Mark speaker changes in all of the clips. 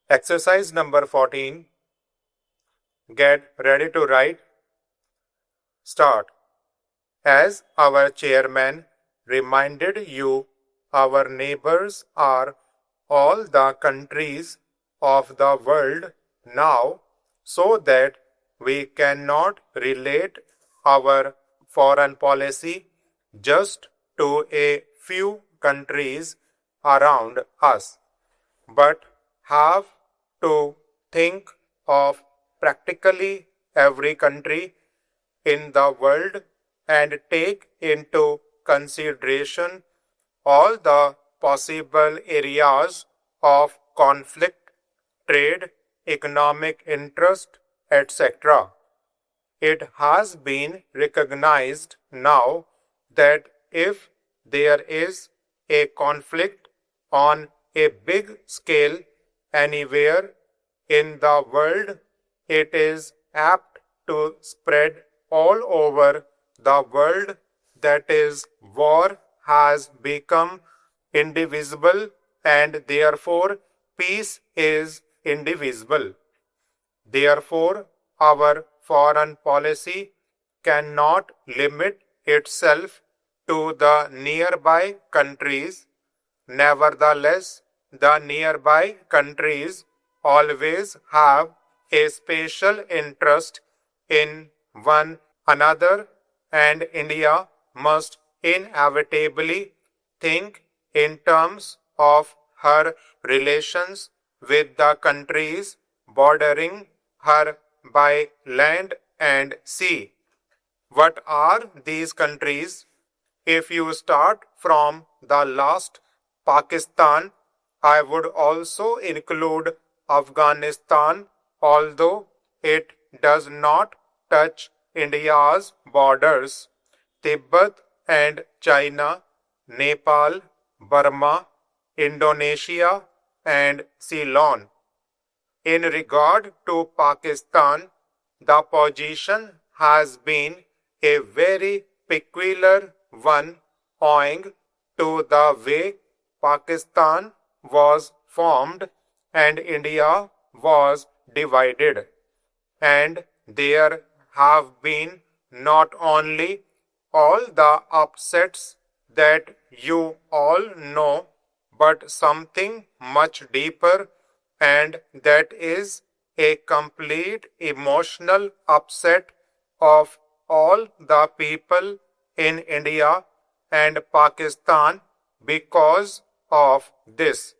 Speaker 1: Exercise number 14. Get ready to write. Start. As our chairman reminded you, our neighbors are all the countries of the world now, so that we cannot relate our foreign policy just to a few countries around us, but have to think of practically every country in the world and take into consideration all the possible areas of conflict, trade, economic interest, etc. It has been recognized now that if there is a conflict on a big scale anywhere in the world, it is apt to spread all over the world. That is, war has become indivisible and therefore peace is indivisible. Therefore, our foreign policy cannot limit itself to the nearby countries. Nevertheless, the nearby countries always have a special interest in one another, and India must inevitably think in terms of her relations with the countries bordering her by land and sea. What are these countries? If you start from the last, Pakistan, I would also include Afghanistan, although it does not touch India's borders, Tibet and China, Nepal, Burma, Indonesia, and Ceylon. In regard to Pakistan, the position has been a very peculiar one owing to the way Pakistan was formed and India was divided. And there have been not only all the upsets that you all know, but something much deeper, and that is a complete emotional upset of all the people in India and Pakistan because of this.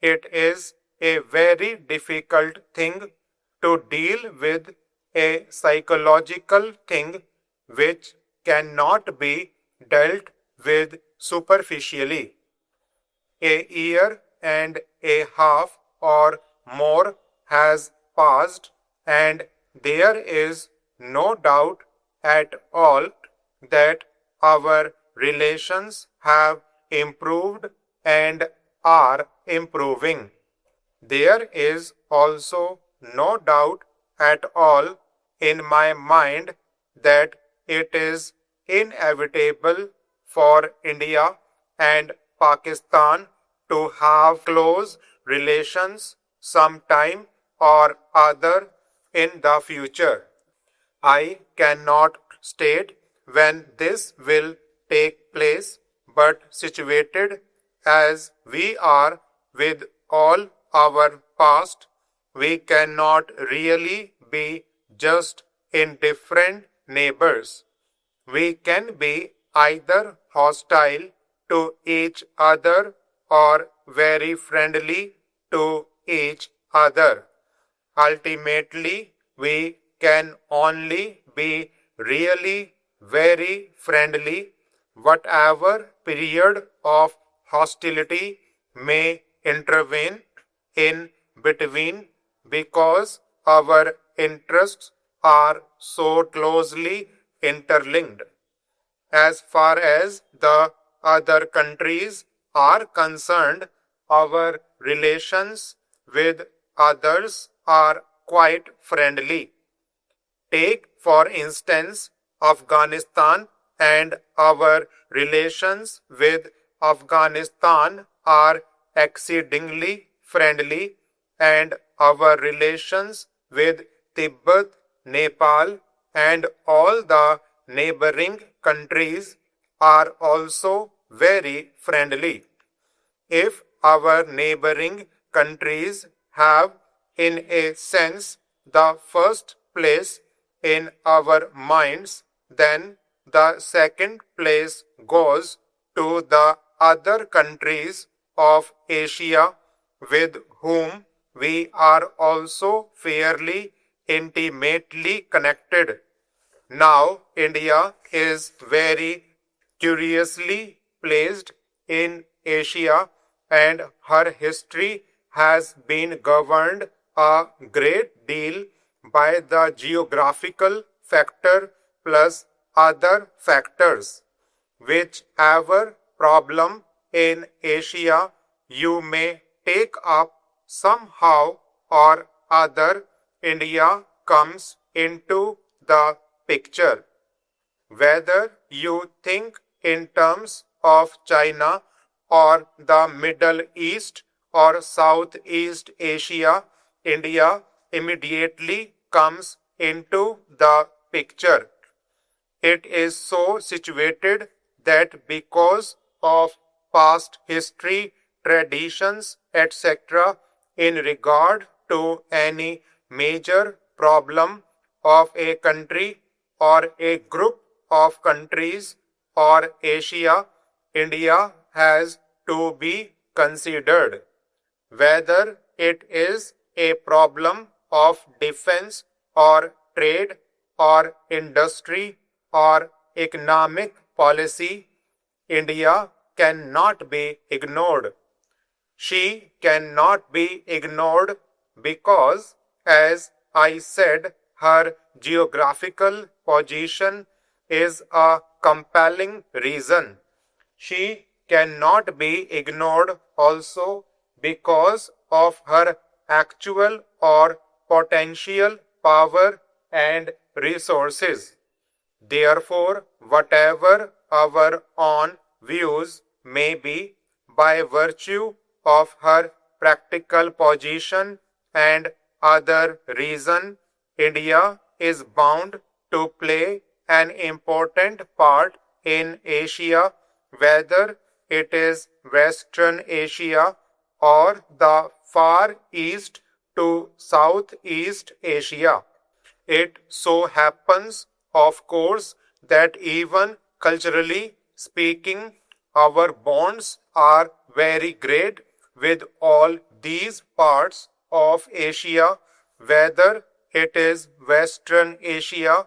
Speaker 1: It is a very difficult thing to deal with, a psychological thing which cannot be dealt with superficially. A year and a half or more has passed, and there is no doubt at all that our relations have improved and are improving. There is also no doubt at all in my mind that it is inevitable for India and Pakistan to have close relations sometime or other in the future. I cannot state when this will take place, but situated as we are with all our past, we cannot really be just indifferent neighbors. We can be either hostile to each other or very friendly to each other. Ultimately, we can only be really very friendly, whatever period of hostility may intervene in between, because our interests are so closely interlinked. As far as the other countries are concerned, our relations with others are quite friendly. Take, for instance, Afghanistan, and our relations with Afghanistan are exceedingly friendly, and our relations with Tibet, Nepal, and all the neighboring countries are also very friendly. If our neighboring countries have, in a sense, the first place in our minds, then the second place goes to the other countries of Asia with whom we are also fairly intimately connected. Now, India is very curiously placed in Asia, and her history has been governed a great deal by the geographical factor plus other factors. Whichever problem in Asia you may take up, somehow or other, India comes into the picture. Whether you think in terms of China or the Middle East or Southeast Asia, India immediately comes into the picture. It is so situated that because of past history, traditions, etc., in regard to any major problem of a country or a group of countries or Asia, India has to be considered. Whether it is a problem of defense or trade or industry or economic policy, India cannot be ignored. She cannot be ignored because, as I said, her geographical position is a compelling reason. She cannot be ignored also because of her actual or potential power and resources. Therefore, whatever our own views may be, by virtue of her practical position and other reason, India is bound to play an important part in Asia, whether it is Western Asia or the Far East to Southeast Asia. It so happens, of course, that even culturally speaking, our bonds are very great with all these parts of Asia, whether it is Western Asia,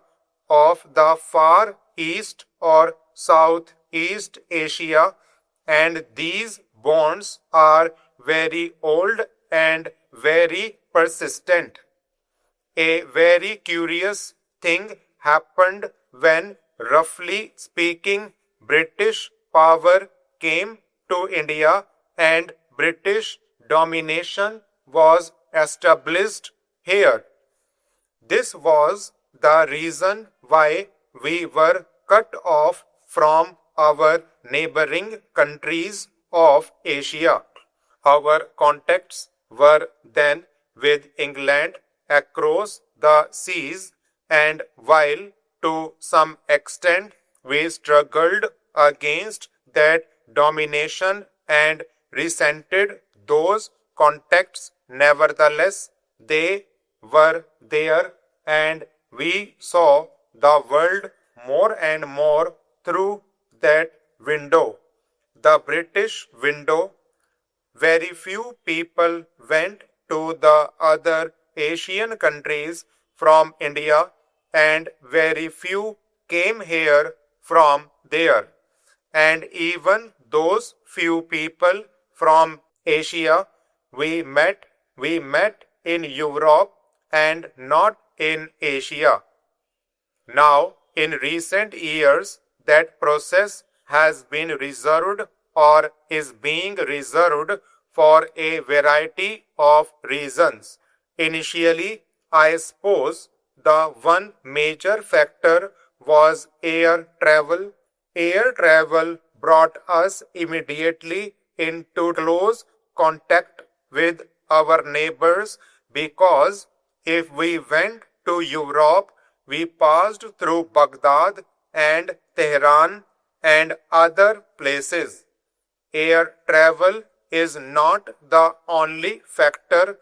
Speaker 1: of the Far East or Southeast Asia, and these bonds are very old and very persistent. A very curious thing happened when, roughly speaking, British power came to India and British domination was established here. This was the reason why we were cut off from our neighboring countries of Asia. Our contacts were then with England across the seas, and while to some extent we struggled against that domination and resented those contacts, nevertheless they were there, and we saw the world more and more through that window, the British window. Very few people went to the other Asian countries from India, and very few came here from there. And even those few people from Asia we met in Europe and not in Asia. Now, in recent years, that process has been reserved or is being reserved for a variety of reasons. Initially, I suppose the one major factor was air travel. Air travel brought us immediately into close contact with our neighbors because if we went to Europe, we passed through Baghdad and Tehran and other places. Air travel is not the only factor.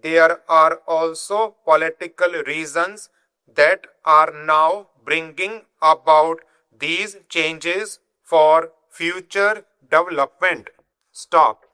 Speaker 1: There are also political reasons that are now bringing about these changes for future development. Stop.